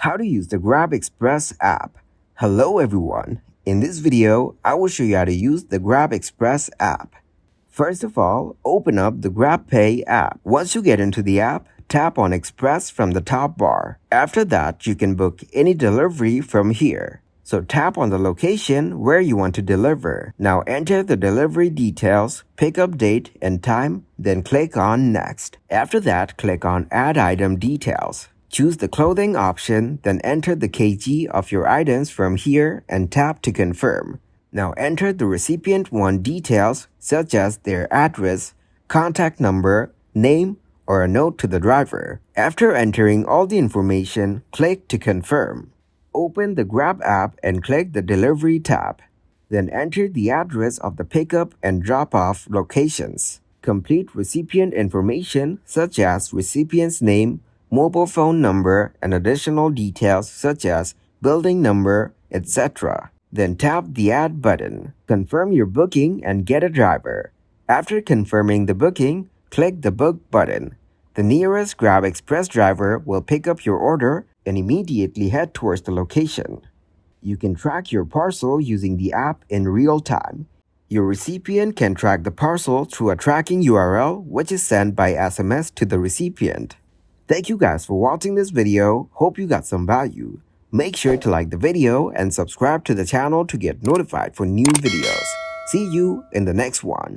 How to use the Grab Express app. Hello everyone. In this video, I will show you how to use the Grab Express app. First of all, open up the GrabPay app. Once you get into the app, tap on Express from the top bar. After that, you can book any delivery from here. So tap on the location where you want to deliver. Now enter the delivery details, pickup date and time, then click on Next. After that, click on Add Item Details. Choose the clothing option, then enter the kg of your items from here and tap to confirm. Now enter the recipient one details such as their address, contact number, name, or a note to the driver. After entering all the information, click to confirm. Open the Grab app and click the Delivery tab. Then enter the address of the pickup and drop-off locations. Complete recipient information such as recipient's name, mobile phone number, and additional details such as building number, etc. Then tap the Add button. Confirm your booking and get a driver. After confirming the booking, click the Book button. The nearest Grab Express driver will pick up your order and immediately head towards the location. You can track your parcel using the app in real time. Your recipient can track the parcel through a tracking URL which is sent by SMS to the recipient. Thank you guys for watching this video. Hope you got some value. Make sure to like the video and subscribe to the channel to get notified for new videos. See you in the next one.